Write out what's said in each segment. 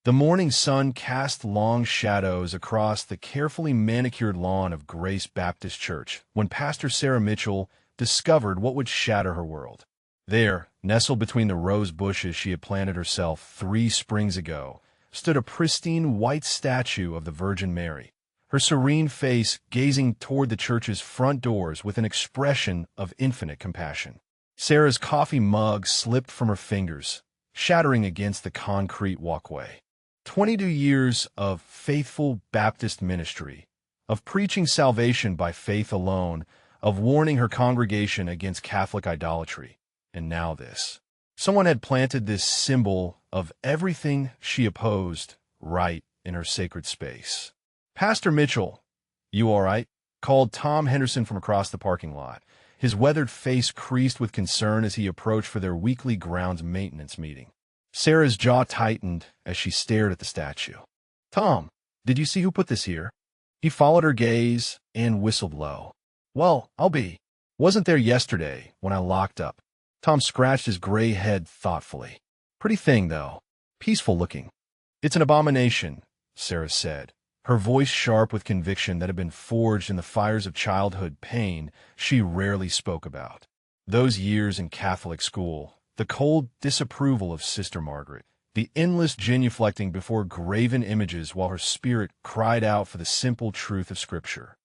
The morning sun cast long shadows across the carefully manicured lawn of Grace Baptist Church when Pastor Sarah Mitchell discovered what would shatter her world. There, nestled between the rose bushes she had planted herself 3 springs ago, stood a pristine white statue of the Virgin Mary, her serene face gazing toward the church's front doors with an expression of infinite compassion. Sarah's coffee mug slipped from her fingers, shattering against the concrete walkway. 22 years of faithful Baptist ministry, of preaching salvation by faith alone, of warning her congregation against Catholic idolatry, and now this. Someone had planted this symbol of everything she opposed right in her sacred space. "Pastor Mitchell, you all right?" called Tom Henderson from across the parking lot, his weathered face creased with concern as he approached for their weekly grounds maintenance meeting. Sarah's jaw tightened as she stared at the statue. "Tom, did you see who put this here?" He followed her gaze and whistled low. "Well, I'll be. Wasn't there yesterday when I locked up." Tom scratched his gray head thoughtfully. "Pretty thing, though. Peaceful looking." "It's an abomination," Sarah said, her voice sharp with conviction that had been forged in the fires of childhood pain she rarely spoke about. Those years in Catholic school, the cold disapproval of Sister Margaret, the endless genuflecting before graven images while her spirit cried out for the simple truth of Scripture.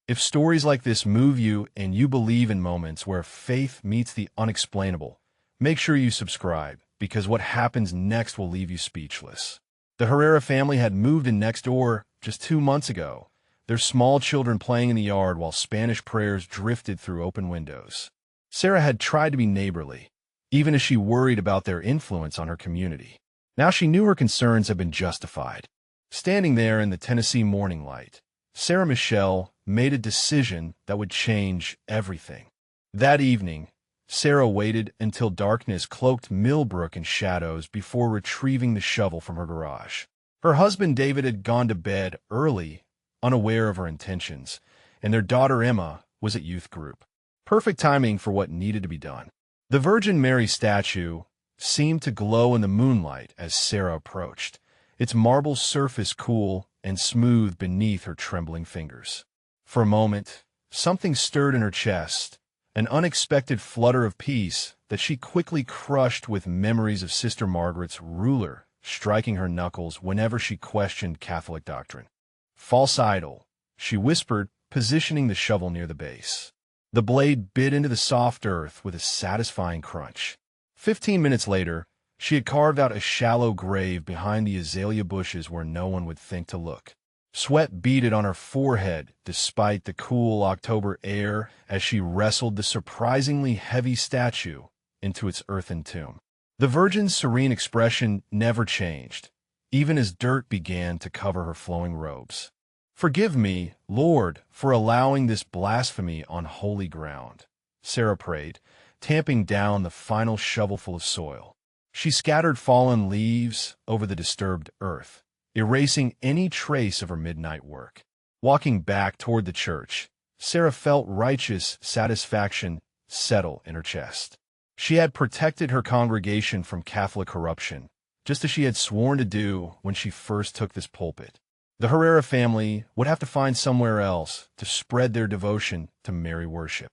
If stories like this move you and you believe in moments where faith meets the unexplainable, make sure you subscribe, because what happens next will leave you speechless. The Herrera family had moved in next door just 2 months ago, their small children playing in the yard while Spanish prayers drifted through open windows. Sarah had tried to be neighborly, even as she worried about their influence on her community. Now she knew her concerns had been justified. Standing there in the Tennessee morning light, Sarah Michelle made a decision that would change everything. That evening, Sarah waited until darkness cloaked Millbrook in shadows before retrieving the shovel from her garage. Her husband David had gone to bed early, unaware of her intentions, and their daughter Emma was at youth group. Perfect timing for what needed to be done. The Virgin Mary statue seemed to glow in the moonlight as Sarah approached, its marble surface cool and smooth beneath her trembling fingers. For a moment, something stirred in her chest, an unexpected flutter of peace that she quickly crushed with memories of Sister Margaret's ruler striking her knuckles whenever she questioned Catholic doctrine. "False idol," she whispered, positioning the shovel near the base. The blade bit into the soft earth with a satisfying crunch. 15 minutes later, she had carved out a shallow grave behind the azalea bushes where no one would think to look. Sweat beaded on her forehead despite the cool October air as she wrestled the surprisingly heavy statue into its earthen tomb. The Virgin's serene expression never changed, even as dirt began to cover her flowing robes. "Forgive me, Lord, for allowing this blasphemy on holy ground," Sarah prayed, tamping down the final shovelful of soil. She scattered fallen leaves over the disturbed earth, erasing any trace of her midnight work. Walking back toward the church, Sarah felt righteous satisfaction settle in her chest. She had protected her congregation from Catholic corruption, just as she had sworn to do when she first took this pulpit. The Herrera family would have to find somewhere else to spread their devotion to Mary worship.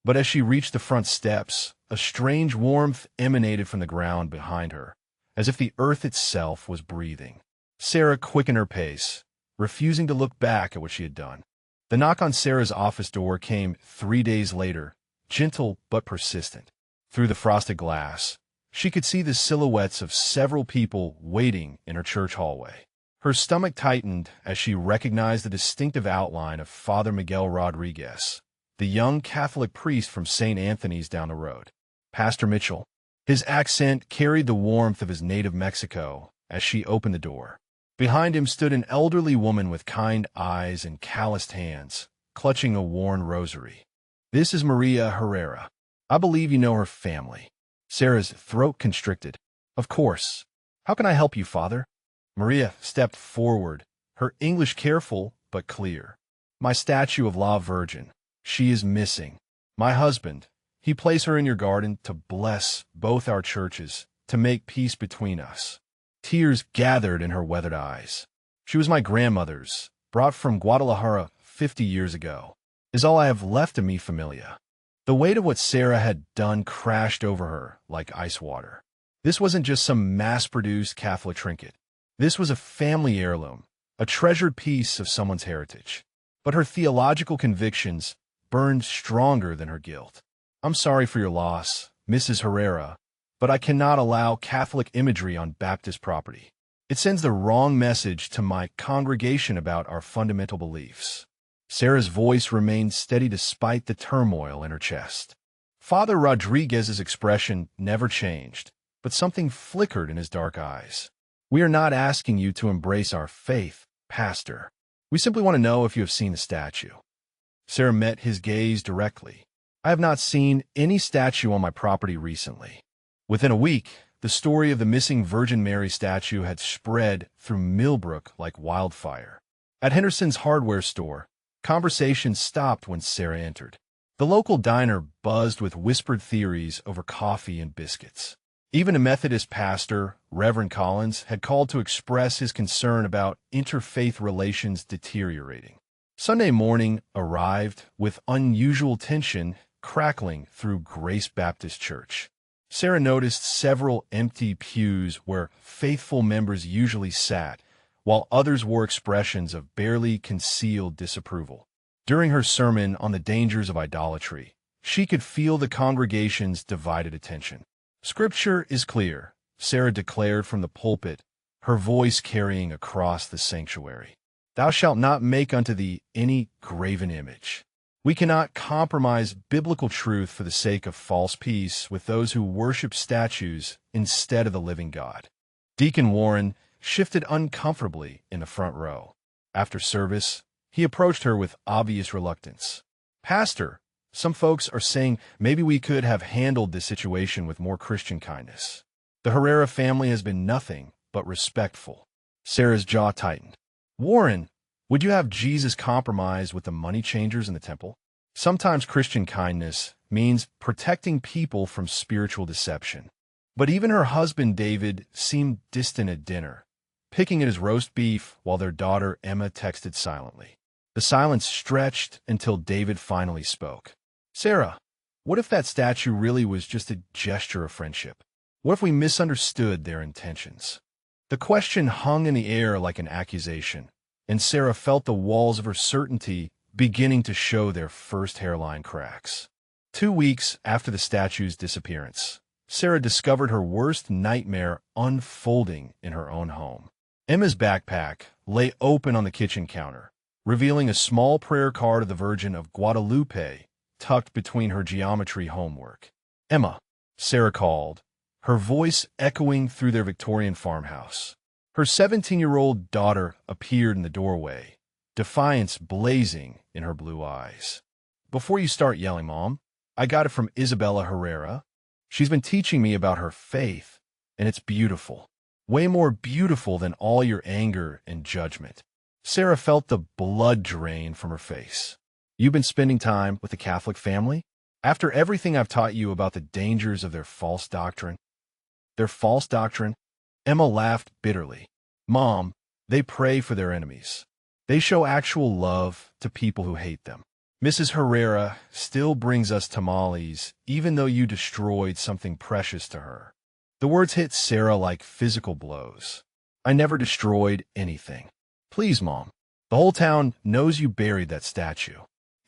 But as she reached the front steps, a strange warmth emanated from the ground behind her, as if the earth itself was breathing. Sarah quickened her pace, refusing to look back at what she had done. The knock on Sarah's office door came 3 days later, gentle but persistent. Through the frosted glass, she could see the silhouettes of several people waiting in her church hallway. Her stomach tightened as she recognized the distinctive outline of Father Miguel Rodriguez, the young Catholic priest from St. Anthony's down the road. Pastor Mitchell. His accent carried the warmth of his native Mexico as she opened the door. Behind him stood an elderly woman with kind eyes and calloused hands, clutching a worn rosary. "This is Maria Herrera. I believe you know her family." Sarah's throat constricted. "Of course. How can I help you, Father?" Maria stepped forward, her English careful but clear. "My statue of La Virgin. She is missing. My husband, he placed her in your garden to bless both our churches, to make peace between us." Tears gathered in her weathered eyes. She was my grandmother's, brought from Guadalajara 50 years ago. Is all I have left of me familia. The weight of what Sarah had done crashed over her like ice water. This wasn't just some mass-produced Catholic trinket. This was a family heirloom, a treasured piece of someone's heritage. But her theological convictions burned stronger than her guilt. I'm sorry for your loss, Mrs. Herrera, but I cannot allow Catholic imagery on Baptist property. It sends the wrong message to my congregation about our fundamental beliefs. Sarah's voice remained steady despite the turmoil in her chest. Father Rodriguez's expression never changed, but something flickered in his dark eyes. We are not asking you to embrace our faith, Pastor. We simply want to know if you have seen the statue. Sarah met his gaze directly. I have not seen any statue on my property recently. Within a week, the story of the missing Virgin Mary statue had spread through Millbrook like wildfire. At Henderson's hardware store, conversation stopped when Sarah entered. The local diner buzzed with whispered theories over coffee and biscuits. Even a Methodist pastor, Reverend Collins, had called to express his concern about interfaith relations deteriorating. Sunday morning arrived with unusual tension crackling through Grace Baptist Church. Sarah noticed several empty pews where faithful members usually sat, while others wore expressions of barely concealed disapproval. During her sermon on the dangers of idolatry, she could feel the congregation's divided attention. Scripture is clear, Sarah declared from the pulpit, her voice carrying across the sanctuary. Thou shalt not make unto thee any graven image. We cannot compromise biblical truth for the sake of false peace with those who worship statues instead of the living God. Deacon Warren shifted uncomfortably in the front row. After service, he approached her with obvious reluctance. Pastor, some folks are saying maybe we could have handled this situation with more Christian kindness. The Herrera family has been nothing but respectful. Sarah's jaw tightened. Warren, would you have Jesus compromise with the money changers in the temple? Sometimes Christian kindness means protecting people from spiritual deception. But even her husband David seemed distant at dinner, picking at his roast beef while their daughter Emma texted silently. The silence stretched until David finally spoke. Sarah, what if that statue really was just a gesture of friendship? What if we misunderstood their intentions? The question hung in the air like an accusation, and Sarah felt the walls of her certainty beginning to show their first hairline cracks. 2 weeks after the statue's disappearance, Sarah discovered her worst nightmare unfolding in her own home. Emma's backpack lay open on the kitchen counter, revealing a small prayer card of the Virgin of Guadalupe tucked between her geometry homework. Emma, Sarah called, her voice echoing through their Victorian farmhouse. Her 17-year-old daughter appeared in the doorway, defiance blazing in her blue eyes. Before you start yelling, Mom, I got it from Isabella Herrera. She's been teaching me about her faith, and it's beautiful. Way more beautiful than all your anger and judgment. Sarah felt the blood drain from her face. You've been spending time with the Catholic family? After everything I've taught you about the dangers of their false doctrine? Their false doctrine? Emma laughed bitterly. Mom, they pray for their enemies. They show actual love to people who hate them. Mrs. Herrera still brings us tamales, even though you destroyed something precious to her. The words hit Sarah like physical blows. I never destroyed anything. Please, Mom. The whole town knows you buried that statue.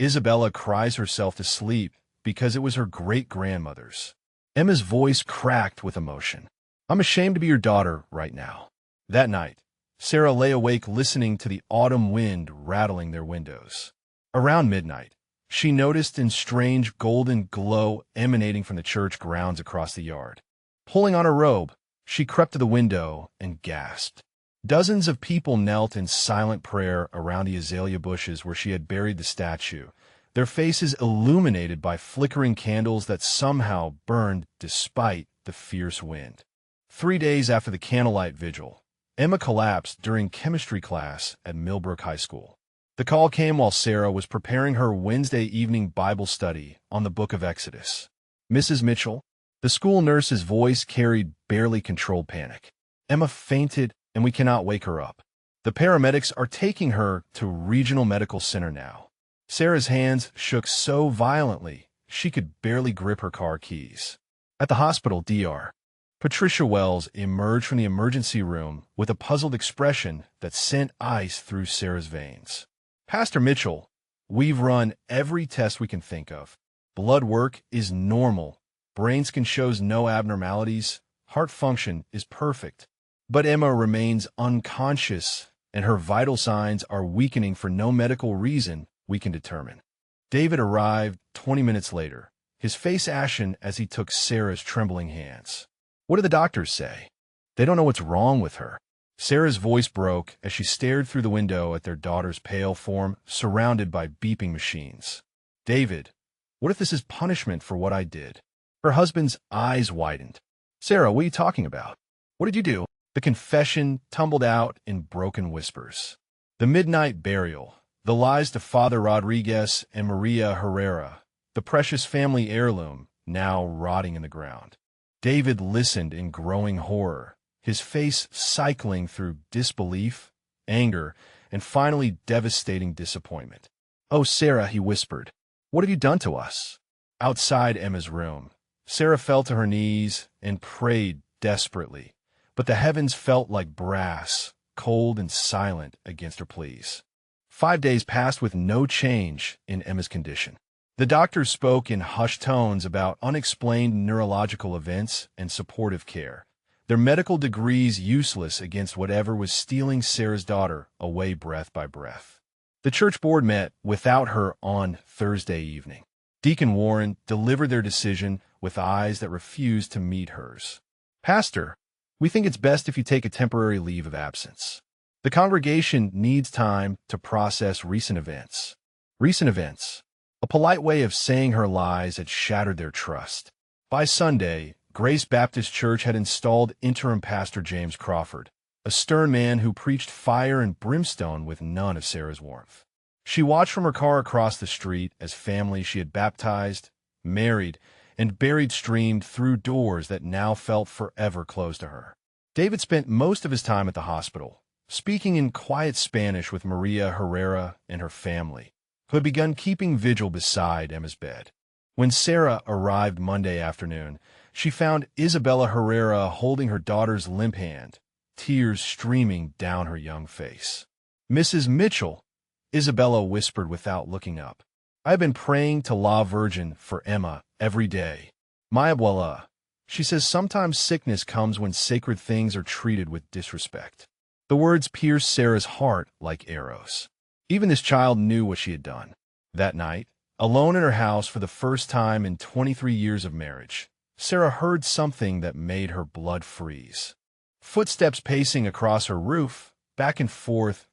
Isabella cries herself to sleep because it was her great-grandmother's. Emma's voice cracked with emotion. I'm ashamed to be your daughter right now. That night, Sarah lay awake listening to the autumn wind rattling their windows. Around midnight, she noticed a strange golden glow emanating from the church grounds across the yard. Pulling on her robe, she crept to the window and gasped. Dozens of people knelt in silent prayer around the azalea bushes where she had buried the statue, their faces illuminated by flickering candles that somehow burned despite the fierce wind. 3 days after the candlelight vigil, Emma collapsed during chemistry class at Millbrook High School. The call came while Sarah was preparing her Wednesday evening Bible study on the book of Exodus. Mrs. Mitchell, the school nurse's voice carried barely controlled panic. Emma fainted, and we cannot wake her up. The paramedics are taking her to Regional Medical Center now. Sarah's hands shook so violently, she could barely grip her car keys. At the hospital, Dr. Patricia Wells emerged from the emergency room with a puzzled expression that sent ice through Sarah's veins. Pastor Mitchell, we've run every test we can think of. Blood work is normal. Brain scan shows no abnormalities. Heart function is perfect. But Emma remains unconscious, and her vital signs are weakening for no medical reason we can determine. David arrived 20 minutes later, his face ashen as he took Sarah's trembling hands. What do the doctors say? They don't know what's wrong with her. Sarah's voice broke as she stared through the window at their daughter's pale form, surrounded by beeping machines. David, what if this is punishment for what I did? Her husband's eyes widened. Sarah, what are you talking about? What did you do? The confession tumbled out in broken whispers. The midnight burial, the lies to Father Rodriguez and Maria Herrera, the precious family heirloom now rotting in the ground. David listened in growing horror, his face cycling through disbelief, anger, and finally devastating disappointment. Oh, Sarah, he whispered, what have you done to us? Outside Emma's room, Sarah fell to her knees and prayed desperately, but the heavens felt like brass, cold and silent against her pleas. 5 days passed with no change in Emma's condition. The doctors spoke in hushed tones about unexplained neurological events and supportive care, their medical degrees useless against whatever was stealing Sarah's daughter away breath by breath. The church board met without her on Thursday evening. Deacon Warren delivered their decision with eyes that refused to meet hers. Pastor, we think it's best if you take a temporary leave of absence. The congregation needs time to process recent events. Recent events. A polite way of saying her lies had shattered their trust. By Sunday, Grace Baptist Church had installed interim pastor James Crawford, a stern man who preached fire and brimstone with none of Sarah's warmth. She watched from her car across the street as family she had baptized, married, and buried streamed through doors that now felt forever closed to her. David spent most of his time at the hospital, speaking in quiet Spanish with Maria Herrera and her family, who had begun keeping vigil beside Emma's bed. When Sarah arrived Monday afternoon, she found Isabella Herrera holding her daughter's limp hand, tears streaming down her young face. Mrs. Mitchell, Isabella whispered without looking up. I have been praying to La Virgin for Emma every day. My abuela, she says sometimes sickness comes when sacred things are treated with disrespect. The words pierced Sarah's heart like arrows. Even this child knew what she had done. That night, alone in her house for the first time in 23 years of marriage, Sarah heard something that made her blood freeze. Footsteps pacing across her roof, back and forth,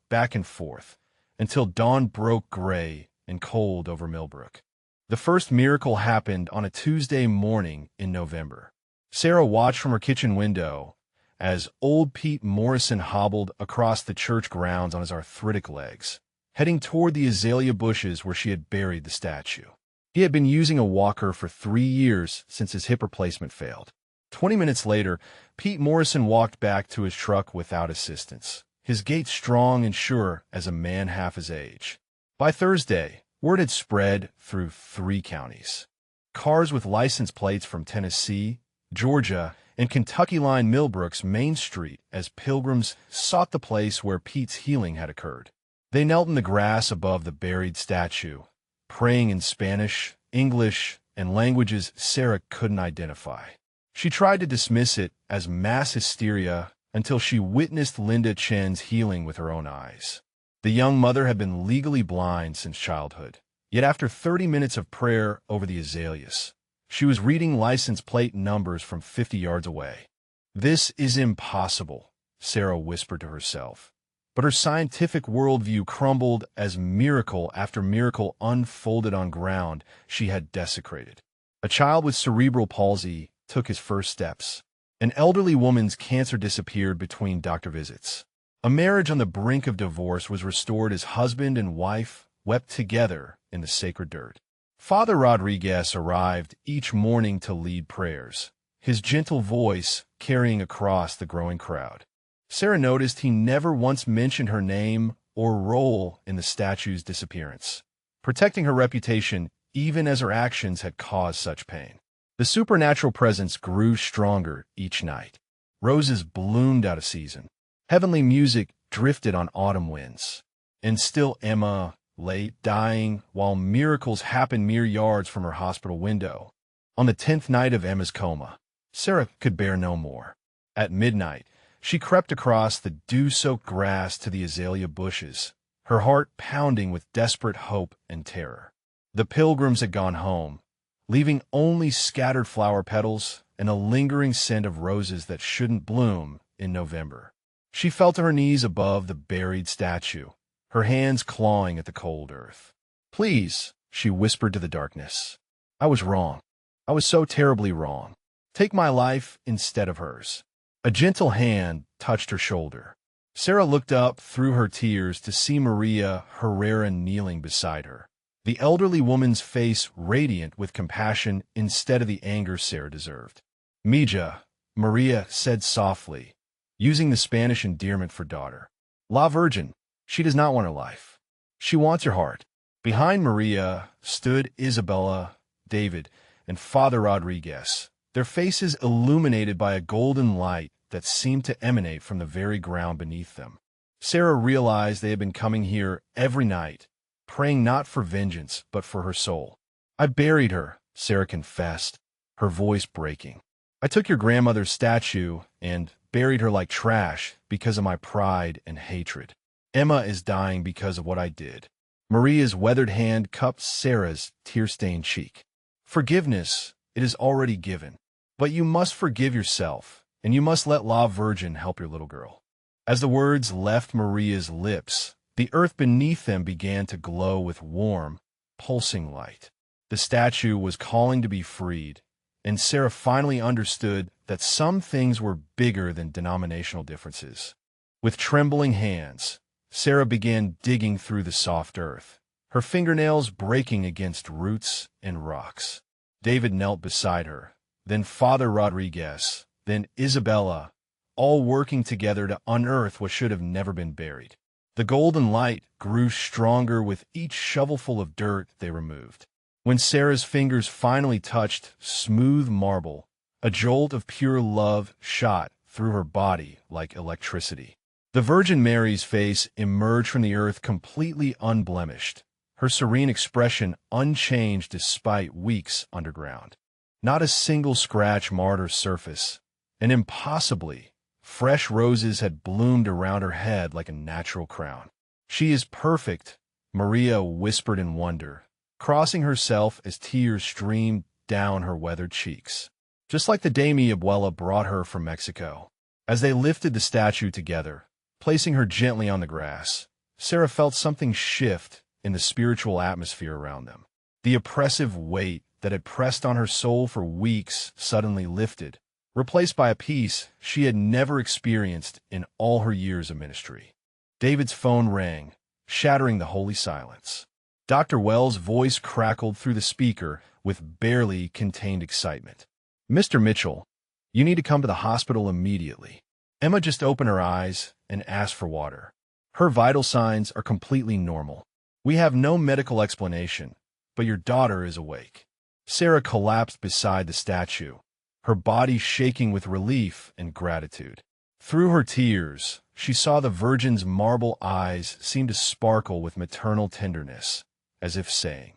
until dawn broke gray and cold over Millbrook. The first miracle happened on a Tuesday morning in November. Sarah watched from her kitchen window as old Pete Morrison hobbled across the church grounds on his arthritic legs, heading toward the azalea bushes where she had buried the statue. He had been using a walker for 3 years since his hip replacement failed. 20 minutes later, Pete Morrison walked back to his truck without assistance, his gait strong and sure as a man half his age. By Thursday, word had spread through 3 counties. Cars with license plates from Tennessee, Georgia, and Kentucky lined Millbrook's Main Street as pilgrims sought the place where Pete's healing had occurred. They knelt in the grass above the buried statue, praying in Spanish, English, and languages Sarah couldn't identify. She tried to dismiss it as mass hysteria until she witnessed Linda Chen's healing with her own eyes. The young mother had been legally blind since childhood, yet after 30 minutes of prayer over the azaleas, she was reading license plate numbers from 50 yards away. This is impossible, Sarah whispered to herself. But her scientific worldview crumbled as miracle after miracle unfolded on ground she had desecrated. A child with cerebral palsy took his first steps. An elderly woman's cancer disappeared between doctor visits. A marriage on the brink of divorce was restored as husband and wife wept together in the sacred dirt. Father Rodriguez arrived each morning to lead prayers, his gentle voice carrying across the growing crowd. Sarah noticed he never once mentioned her name or role in the statue's disappearance, protecting her reputation even as her actions had caused such pain. The supernatural presence grew stronger each night. Roses bloomed out of season. Heavenly music drifted on autumn winds. And still Emma lay dying while miracles happened mere yards from her hospital window. On the 10th night of Emma's coma, Sarah could bear no more. At midnight, she crept across the dew-soaked grass to the azalea bushes, her heart pounding with desperate hope and terror. The pilgrims had gone home, leaving only scattered flower petals and a lingering scent of roses that shouldn't bloom in November. She fell to her knees above the buried statue, her hands clawing at the cold earth. "Please," she whispered to the darkness. "I was wrong. I was so terribly wrong. Take my life instead of hers." A gentle hand touched her shoulder. Sarah looked up through her tears to see Maria Herrera kneeling beside her, the elderly woman's face radiant with compassion instead of the anger Sarah deserved. "Mija," Maria said softly, using the Spanish endearment for daughter. "La Virgin, she does not want her life. She wants your heart." Behind Maria stood Isabella, David, and Father Rodriguez, their faces illuminated by a golden light that seemed to emanate from the very ground beneath them. Sarah realized they had been coming here every night, praying not for vengeance, but for her soul. "I buried her," Sarah confessed, her voice breaking. "I took your grandmother's statue and buried her like trash because of my pride and hatred. Emma is dying because of what I did." Maria's weathered hand cupped Sarah's tear-stained cheek. "Forgiveness, it is already given. But you must forgive yourself, and you must let La Virgin help your little girl." As the words left Maria's lips, the earth beneath them began to glow with warm, pulsing light. The statue was calling to be freed, and Sarah finally understood that some things were bigger than denominational differences. With trembling hands, Sarah began digging through the soft earth, her fingernails breaking against roots and rocks. David knelt beside her, then Father Rodriguez, then Isabella, all working together to unearth what should have never been buried. The golden light grew stronger with each shovelful of dirt they removed. When Sarah's fingers finally touched smooth marble, a jolt of pure love shot through her body like electricity. The Virgin Mary's face emerged from the earth completely unblemished, her serene expression unchanged despite weeks underground. Not a single scratch marred her surface, and impossibly, fresh roses had bloomed around her head like a natural crown. "She is perfect," Maria whispered in wonder, crossing herself as tears streamed down her weathered cheeks. Just like the day mi abuela brought her from Mexico. As they lifted the statue together, placing her gently on the grass, Sarah felt something shift in the spiritual atmosphere around them. The oppressive weight that had pressed on her soul for weeks suddenly lifted, replaced by a peace she had never experienced in all her years of ministry. David's phone rang, shattering the holy silence. Dr. Wells' voice crackled through the speaker with barely contained excitement. "Mr. Mitchell, you need to come to the hospital immediately." Emma just opened her eyes and asked for water. "Her vital signs are completely normal. We have no medical explanation, but your daughter is awake." Sarah collapsed beside the statue, her body shaking with relief and gratitude. Through her tears, she saw the Virgin's marble eyes seem to sparkle with maternal tenderness, as if saying,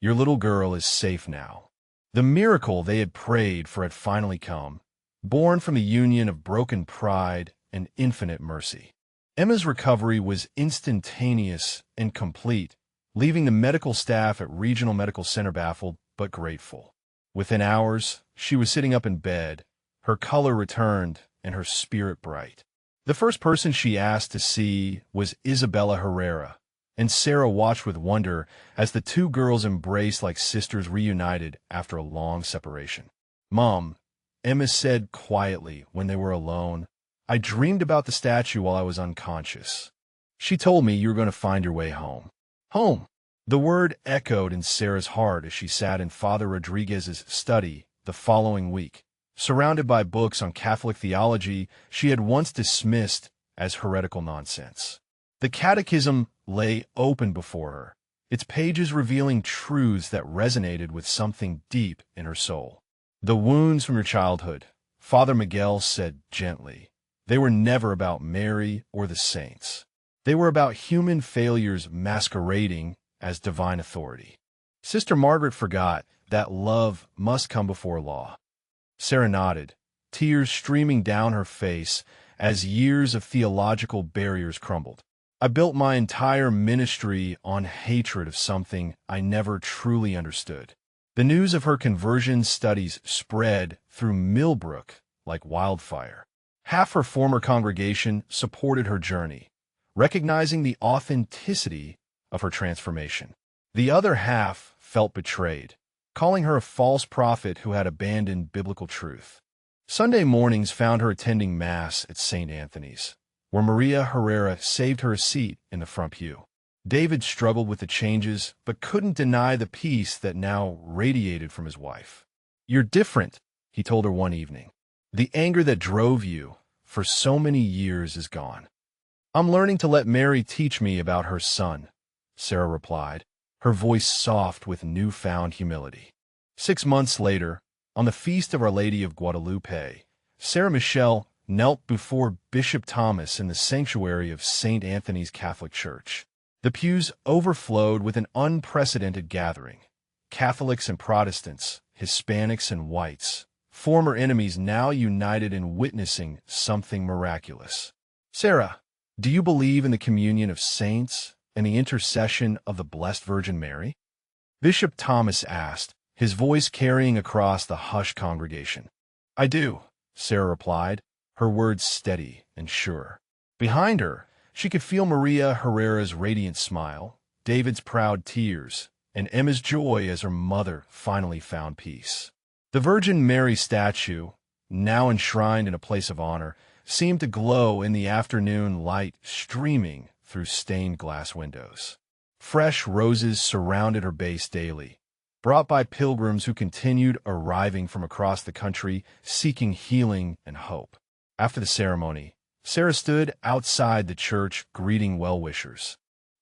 "Your little girl is safe now." The miracle they had prayed for had finally come, born from the union of broken pride and infinite mercy. Emma's recovery was instantaneous and complete, leaving the medical staff at Regional Medical Center baffled but grateful. Within hours, she was sitting up in bed, her color returned and her spirit bright. The first person she asked to see was Isabella Herrera, and Sarah watched with wonder as the two girls embraced like sisters reunited after a long separation. "Mom," Emma said quietly when they were alone, "I dreamed about the statue while I was unconscious. She told me you were going to find your way home." "Home!" The word echoed in Sarah's heart as she sat in Father Rodriguez's study the following week, Surrounded by books on Catholic theology she had once dismissed as heretical nonsense. The Catechism lay open before her, its pages revealing truths that resonated with something deep in her soul. "The wounds from your childhood," Father Miguel said gently, "they were never about Mary or the saints. They were about human failures masquerading as divine authority." Sister Margaret forgot that love must come before law. Sarah nodded, tears streaming down her face as years of theological barriers crumbled. "I built my entire ministry on hatred of something I never truly understood." The news of her conversion studies spread through Millbrook like wildfire. Half her former congregation supported her journey, recognizing the authenticity of her transformation. The other half felt betrayed, calling her a false prophet who had abandoned biblical truth. Sunday mornings found her attending Mass at St. Anthony's, where Maria Herrera saved her a seat in the front pew. David struggled with the changes, but couldn't deny the peace that now radiated from his wife. "You're different," he told her one evening. "The anger that drove you for so many years is gone." "I'm learning to let Mary teach me about her son," Sarah replied, her voice soft with newfound humility. 6 months later, on the feast of Our Lady of Guadalupe, Sarah Michelle knelt before Bishop Thomas in the sanctuary of St. Anthony's Catholic Church. The pews overflowed with an unprecedented gathering. Catholics and Protestants, Hispanics and whites, former enemies now united in witnessing something miraculous. "Sarah, do you believe in the communion of saints and the intercession of the Blessed Virgin Mary?" Bishop Thomas asked, his voice carrying across the hushed congregation. "I do," Sarah replied, her words steady and sure. Behind her, she could feel Maria Herrera's radiant smile, David's proud tears, and Emma's joy as her mother finally found peace. The Virgin Mary statue, now enshrined in a place of honor, seemed to glow in the afternoon light streaming through stained glass windows. Fresh roses surrounded her base daily, brought by pilgrims who continued arriving from across the country seeking healing and hope. After the ceremony, Sarah stood outside the church greeting well-wishers.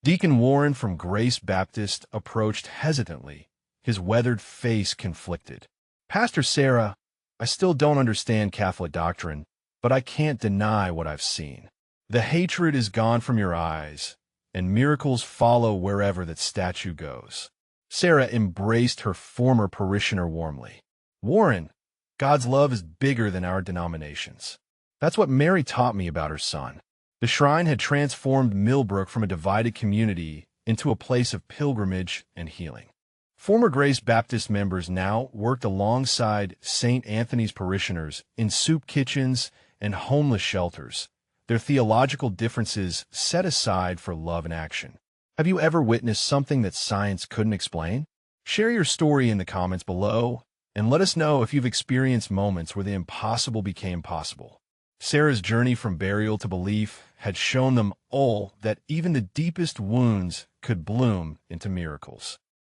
Deacon Warren from Grace Baptist approached hesitantly, his weathered face conflicted. "Pastor Sarah, I still don't understand Catholic doctrine, but I can't deny what I've seen. The hatred is gone from your eyes, and miracles follow wherever that statue goes." Sarah embraced her former parishioner warmly. "Warren, God's love is bigger than our denominations. That's what Mary taught me about her son." The shrine had transformed Millbrook from a divided community into a place of pilgrimage and healing. Former Grace Baptist members now worked alongside St. Anthony's parishioners in soup kitchens and homeless shelters, their theological differences set aside for love and action. Have you ever witnessed something that science couldn't explain? Share your story in the comments below, and let us know if you've experienced moments where the impossible became possible. Sarah's journey from burial to belief had shown them all that even the deepest wounds could bloom into miracles.